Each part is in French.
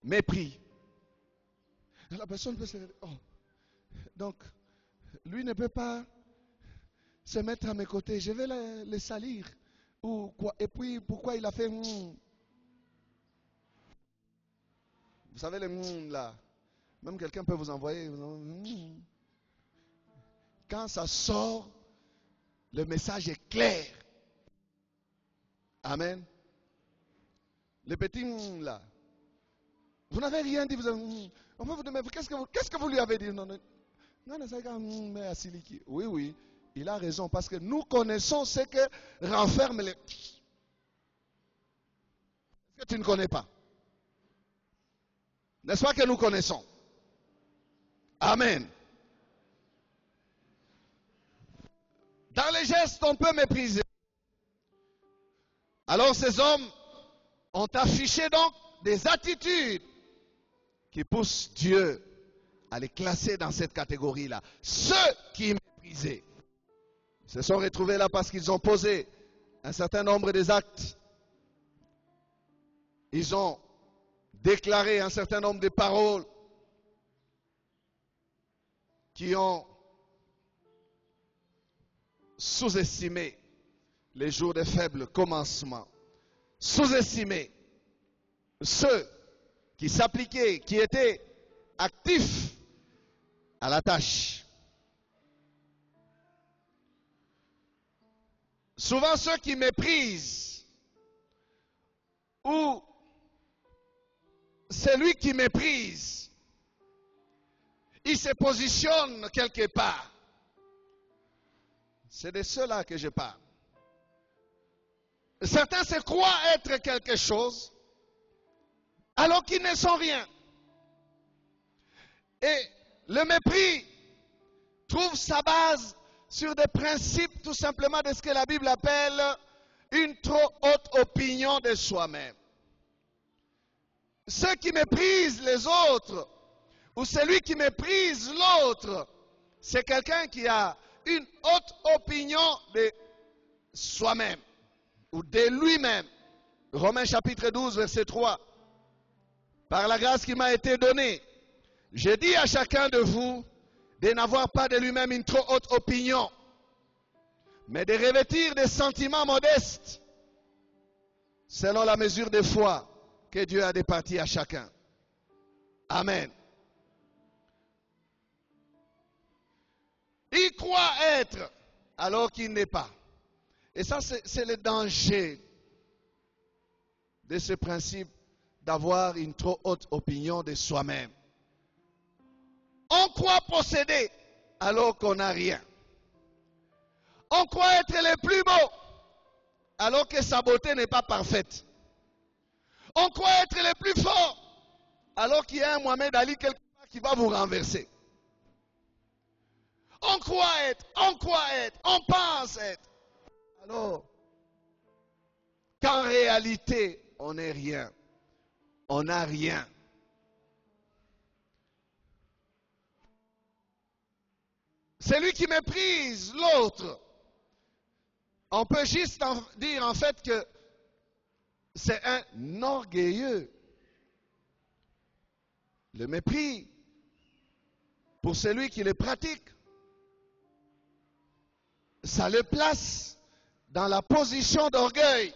Mépris. La personne peut se dire, oh, donc, lui ne peut pas se mettre à mes côtés, je vais le salir. Ou quoi? Et puis, pourquoi il a fait Vous savez, les là, même quelqu'un peut vous envoyer. Quand ça sort, le message est clair. Amen. Les petits là, vous n'avez rien dit. On peut vous demander, qu'est-ce que vous lui avez dit? Non, c'est quand mais Asiliki. Oui, oui, il a raison parce que nous connaissons ce que renferme les. Est-ce que tu ne connais pas? N'est-ce pas que nous connaissons? Amen. Dans les gestes, on peut mépriser. Alors ces hommes ont affiché donc des attitudes qui poussent Dieu à les classer dans cette catégorie-là. Ceux qui méprisaient se sont retrouvés là parce qu'ils ont posé un certain nombre des actes. Ils ont déclaré un certain nombre de paroles qui ont sous-estimé les jours de faible commencement. Sous-estimé ceux qui s'appliquaient, qui étaient actifs à la tâche. Souvent ceux qui méprisent ou celui qui méprise, il se positionne quelque part. C'est de ceux-là que je parle. Certains se croient être quelque chose alors qu'ils ne sont rien. Et le mépris trouve sa base sur des principes tout simplement de ce que la Bible appelle une trop haute opinion de soi-même. Ceux qui méprisent les autres ou celui qui méprise l'autre, c'est quelqu'un qui a une haute opinion de soi-même ou de lui-même. Romains chapitre 12, verset 3. Par la grâce qui m'a été donnée, je dis à chacun de vous de n'avoir pas de lui-même une trop haute opinion, mais de revêtir des sentiments modestes, selon la mesure de foi que Dieu a départie à chacun. Amen. Il croit être alors qu'il n'est pas. Et ça, c'est le danger de ce principe d'avoir une trop haute opinion de soi-même. On croit posséder alors qu'on n'a rien. On croit être le plus beau alors que sa beauté n'est pas parfaite. On croit être le plus fort alors qu'il y a un Mohamed Ali quelque part qui va vous renverser. On croit être, on pense être. Alors, qu'en réalité, on n'est rien. On n'a rien. Celui qui méprise l'autre, on peut juste dire en fait que c'est un orgueilleux. Le mépris, pour celui qui le pratique, ça le place dans la position d'orgueil.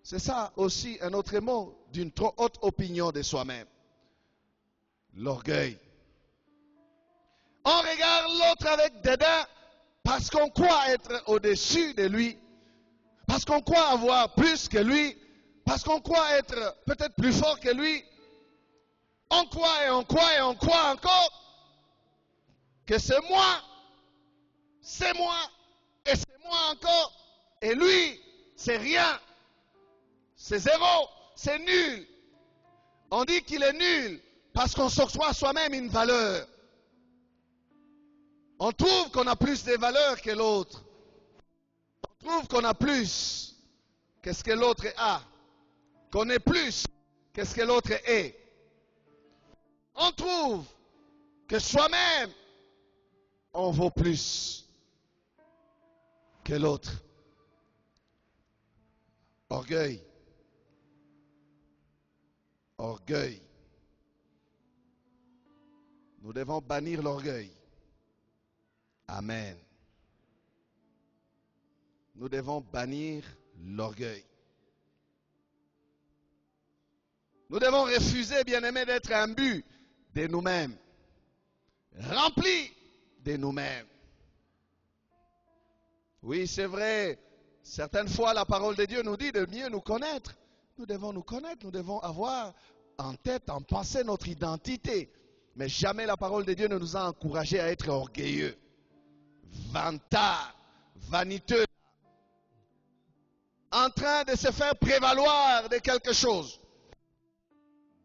C'est ça aussi un autre mot d'une trop haute opinion de soi-même. L'orgueil. On regarde l'autre avec dédain parce qu'on croit être au-dessus de lui, parce qu'on croit avoir plus que lui, parce qu'on croit être peut-être plus fort que lui. On croit et on croit et on croit encore que c'est moi et c'est moi encore, et lui, c'est rien, c'est zéro, c'est nul. On dit qu'il est nul parce qu'on s'octroie soi-même une valeur. On trouve qu'on a plus de valeur que l'autre. On trouve qu'on a plus que ce que l'autre a. Qu'on est plus que ce que l'autre est. On trouve que soi-même, on vaut plus que l'autre. Orgueil. Orgueil. Nous devons bannir l'orgueil. Amen. Nous devons bannir l'orgueil. Nous devons refuser, bien-aimés, d'être imbus de nous-mêmes, remplis de nous-mêmes. Oui, c'est vrai, certaines fois la parole de Dieu nous dit de mieux nous connaître. Nous devons nous connaître, nous devons avoir en tête, en pensée notre identité. Mais jamais la parole de Dieu ne nous a encouragés à être orgueilleux, vantards, vaniteux, en train de se faire prévaloir de quelque chose.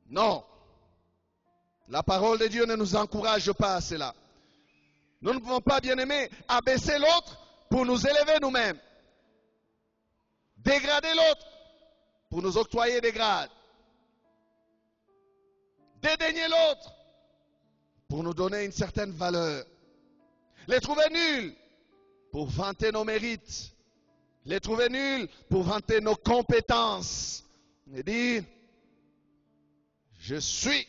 Non. La parole de Dieu ne nous encourage pas à cela. Nous ne pouvons pas, bien-aimés, abaisser l'autre pour nous élever nous-mêmes. Dégrader l'autre pour nous octroyer des grades. Dédaigner l'autre pour nous donner une certaine valeur. Les trouver nuls pour vanter nos mérites. Les trouver nuls pour vanter nos compétences. Et dire, je suis,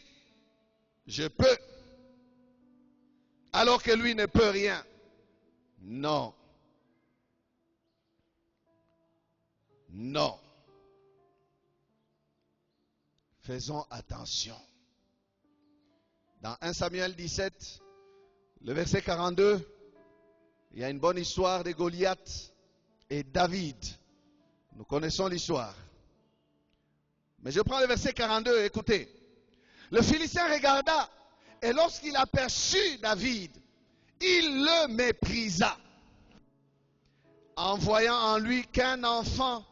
je peux, alors que lui ne peut rien. Non. Non. Faisons attention. Dans 1 Samuel 17, le verset 42, il y a une bonne histoire de Goliath et David. Nous connaissons l'histoire. Mais je prends le verset 42, écoutez. Le Philistin regarda et lorsqu'il aperçut David, il le méprisa, en voyant en lui qu'un enfant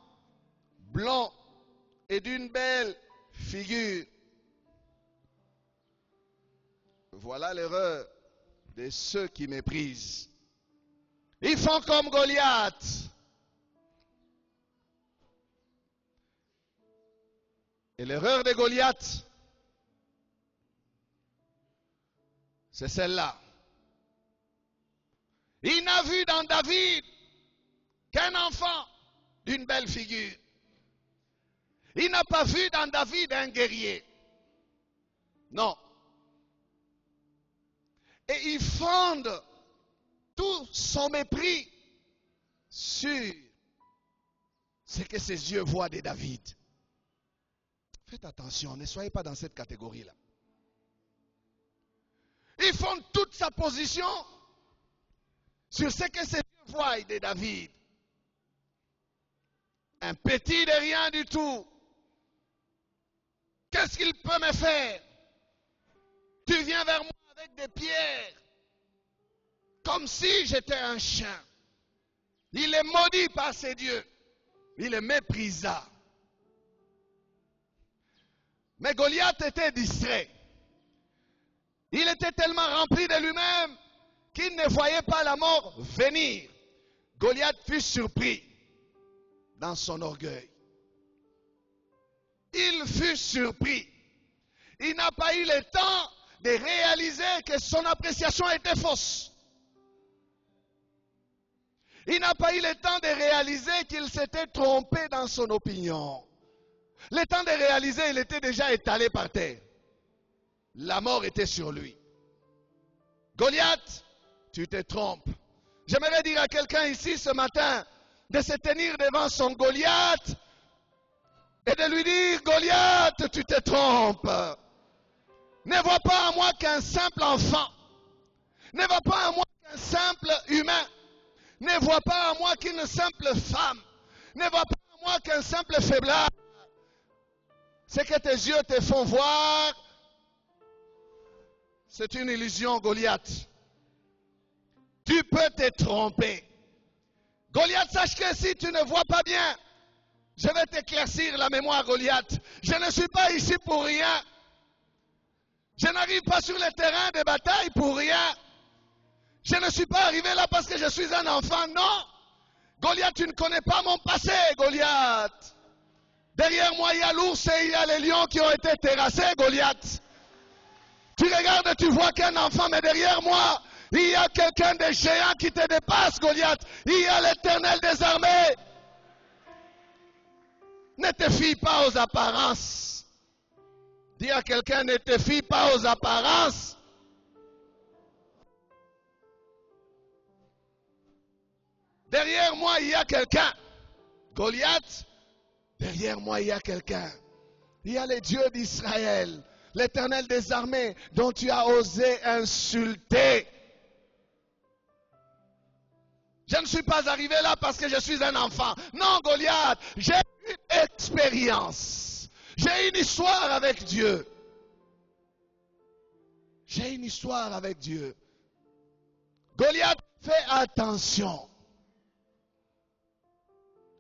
blond et d'une belle figure. Voilà l'erreur de ceux qui méprisent. Ils font comme Goliath. Et l'erreur de Goliath, c'est celle-là. Il n'a vu dans David qu'un enfant d'une belle figure. Il n'a pas vu dans David un guerrier. Non. Et il fonde tout son mépris sur ce que ses yeux voient de David. Faites attention, ne soyez pas dans cette catégorie-là. Il fonde toute sa position sur ce que ses yeux voient de David. Un petit de rien du tout. Qu'est-ce qu'il peut me faire? Tu viens vers moi avec des pierres, comme si j'étais un chien. Il est maudit par ses dieux. Il est méprisa. Mais Goliath était distrait. Il était tellement rempli de lui-même qu'il ne voyait pas la mort venir. Goliath fut surpris dans son orgueil. Il fut surpris. Il n'a pas eu le temps de réaliser que son appréciation était fausse. Il n'a pas eu le temps de réaliser qu'il s'était trompé dans son opinion. Le temps de réaliser, il était déjà étalé par terre. La mort était sur lui. Goliath, tu te trompes. J'aimerais dire à quelqu'un ici ce matin de se tenir devant son Goliath et de lui dire, Goliath, tu te trompes. Ne vois pas en moi qu'un simple enfant. Ne vois pas en moi qu'un simple humain. Ne vois pas en moi qu'une simple femme. Ne vois pas en moi qu'un simple faiblard. Ce que tes yeux te font voir, c'est une illusion, Goliath. Tu peux te tromper. Goliath, sache que si tu ne vois pas bien, je vais t'éclaircir la mémoire, Goliath. Je ne suis pas ici pour rien. Je n'arrive pas sur le terrain de bataille pour rien. Je ne suis pas arrivé là parce que je suis un enfant, non. Goliath, tu ne connais pas mon passé, Goliath. Derrière moi, il y a l'ours et il y a les lions qui ont été terrassés, Goliath. Tu regardes, tu vois qu'un enfant, mais derrière moi, il y a quelqu'un de géant qui te dépasse, Goliath. Il y a l'Éternel des armées. Ne te fie pas aux apparences. Dis à quelqu'un, ne te fie pas aux apparences. Derrière moi, il y a quelqu'un. Goliath, derrière moi, il y a quelqu'un. Il y a le Dieu d'Israël, l'Éternel des armées, dont tu as osé insulter. Je ne suis pas arrivé là parce que je suis un enfant. Non, Goliath, j'ai une expérience. J'ai une histoire avec Dieu. J'ai une histoire avec Dieu. Goliath, fais attention.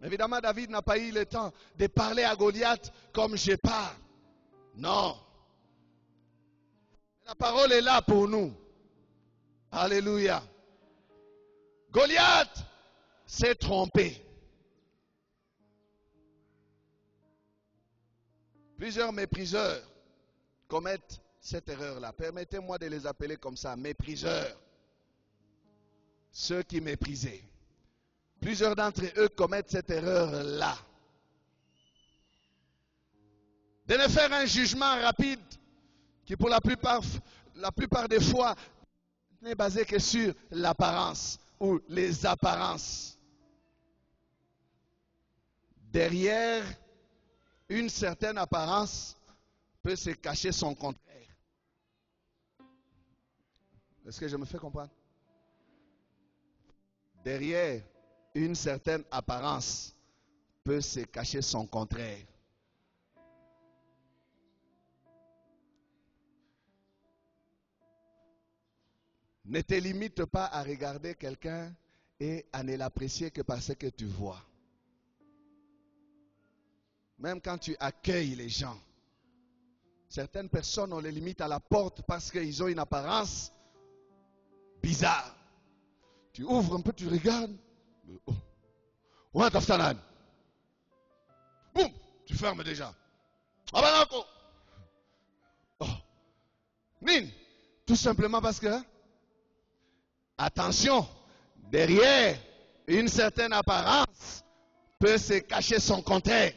Évidemment, David n'a pas eu le temps de parler à Goliath comme je parle. Non. La parole est là pour nous. Alléluia. Goliath s'est trompé. Plusieurs mépriseurs commettent cette erreur-là. Permettez-moi de les appeler comme ça, mépriseurs. Ceux qui méprisaient. Plusieurs d'entre eux commettent cette erreur-là. De ne faire un jugement rapide qui pour la plupart des fois n'est basé que sur l'apparence ou les apparences. Derrière une certaine apparence peut se cacher son contraire. Est-ce que je me fais comprendre? Derrière une certaine apparence peut se cacher son contraire. Ne te limite pas à regarder quelqu'un et à ne l'apprécier que parce que tu vois. Même quand tu accueilles les gens. Certaines personnes, on les limite à la porte parce qu'ils ont une apparence bizarre. Tu ouvres un peu, tu regardes. Ouais, Taftanan. Boum, tu fermes déjà. Ah ben non. Oh. Mine, tout simplement parce que, attention, derrière une certaine apparence peut se cacher son contraire.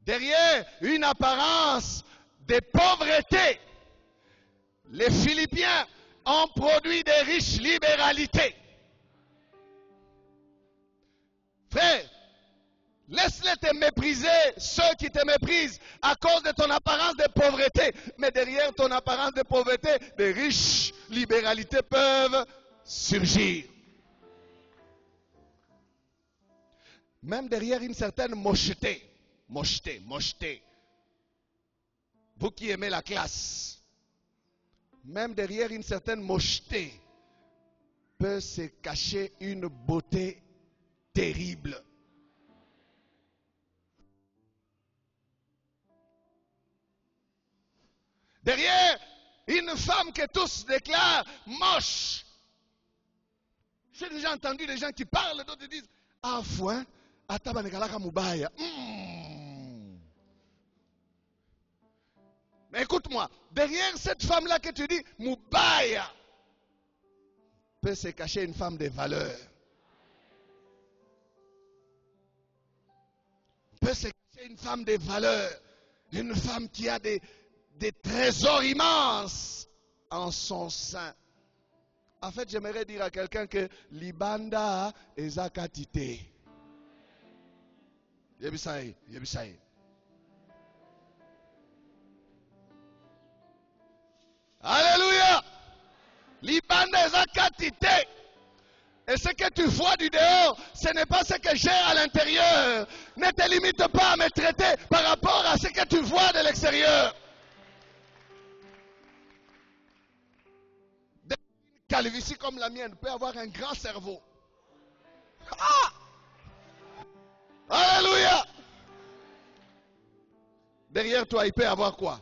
Derrière une apparence de pauvreté, les Philippiens ont produit des riches libéralités. Frère, laisse-les te mépriser, ceux qui te méprisent à cause de ton apparence de pauvreté. Mais derrière ton apparence de pauvreté, des riches libéralités peuvent surgir. Même derrière une certaine mocheté. Mocheté. Vous qui aimez la classe. Même derrière une certaine mocheté peut se cacher une beauté terrible. Derrière une femme que tous déclarent moche. J'ai déjà entendu des gens qui parlent, d'autres disent ah fouin, atabanekalaka mubaya. Mais écoute-moi, derrière cette femme-là que tu dis mubaya, peut se cacher une femme de valeur. Peut se cacher une femme de valeur. Une femme qui a des trésors immenses en son sein. En fait, j'aimerais dire à quelqu'un que Libanda ezakatite. Yebisai. Alléluia. Libanda ezakatite. Et ce que tu vois du dehors, ce n'est pas ce que j'ai à l'intérieur. Ne te limite pas à me traiter par rapport à ce que tu vois de l'extérieur. Une calvitie comme la mienne peut avoir un grand cerveau. Ah! Alléluia! Derrière toi, il peut y avoir quoi?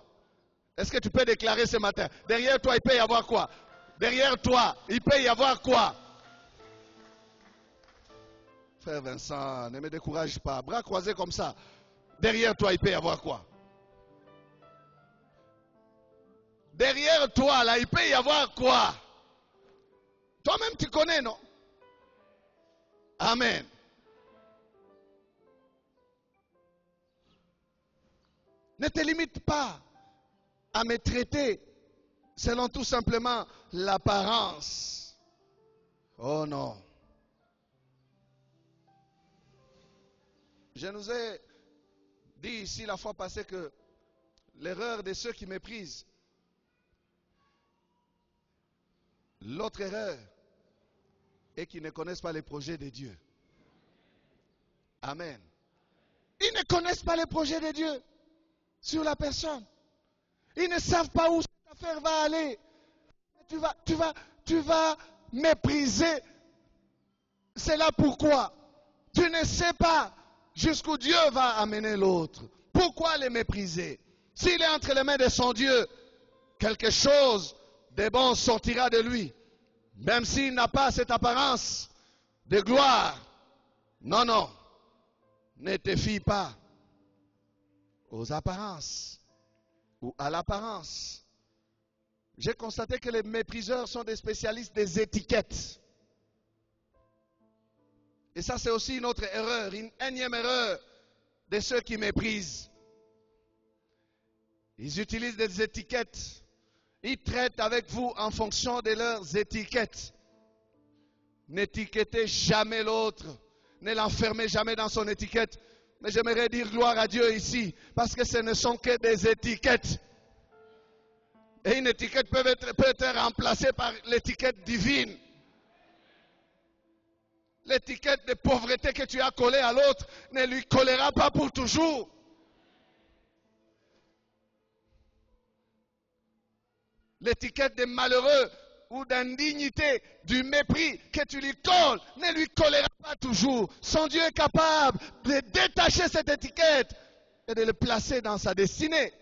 Est-ce que tu peux déclarer ce matin? Derrière toi, il peut y avoir quoi? Derrière toi, il peut y avoir quoi? Frère Vincent, ne me décourage pas. Bras croisés comme ça. Derrière toi, il peut y avoir quoi? Derrière toi, là, il peut y avoir quoi? Toi-même, tu connais, non? Amen. Ne te limite pas à me traiter selon tout simplement l'apparence. Oh non. Je nous ai dit ici la fois passée que l'erreur de ceux qui méprisent, l'autre erreur est qu'ils ne connaissent pas les projets de Dieu. Amen. Ils ne connaissent pas les projets de Dieu sur la personne. Ils ne savent pas où cette affaire va aller. Tu vas mépriser. C'est là pourquoi. Tu ne sais pas jusqu'où Dieu va amener l'autre. Pourquoi les mépriser? S'il est entre les mains de son Dieu, quelque chose de bon sortira de lui. Même s'il n'a pas cette apparence de gloire. Non, non. Ne te fie pas aux apparences ou à l'apparence. J'ai constaté que les mépriseurs sont des spécialistes des étiquettes. Et ça, c'est aussi une autre erreur, une énième erreur de ceux qui méprisent. Ils utilisent des étiquettes. Ils traitent avec vous en fonction de leurs étiquettes. N'étiquetez jamais l'autre. Ne l'enfermez jamais dans son étiquette. Mais j'aimerais dire gloire à Dieu ici, parce que ce ne sont que des étiquettes. Et une étiquette peut être remplacée par l'étiquette divine. L'étiquette de pauvreté que tu as collée à l'autre ne lui collera pas pour toujours. L'étiquette de malheureux ou d'indignité, du mépris que tu lui colles, ne lui collera pas toujours. Son Dieu est capable de détacher cette étiquette et de le placer dans sa destinée.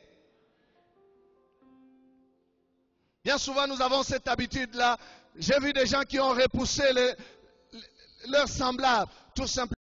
Bien souvent, nous avons cette habitude-là. J'ai vu des gens qui ont repoussé leurs semblables, tout simplement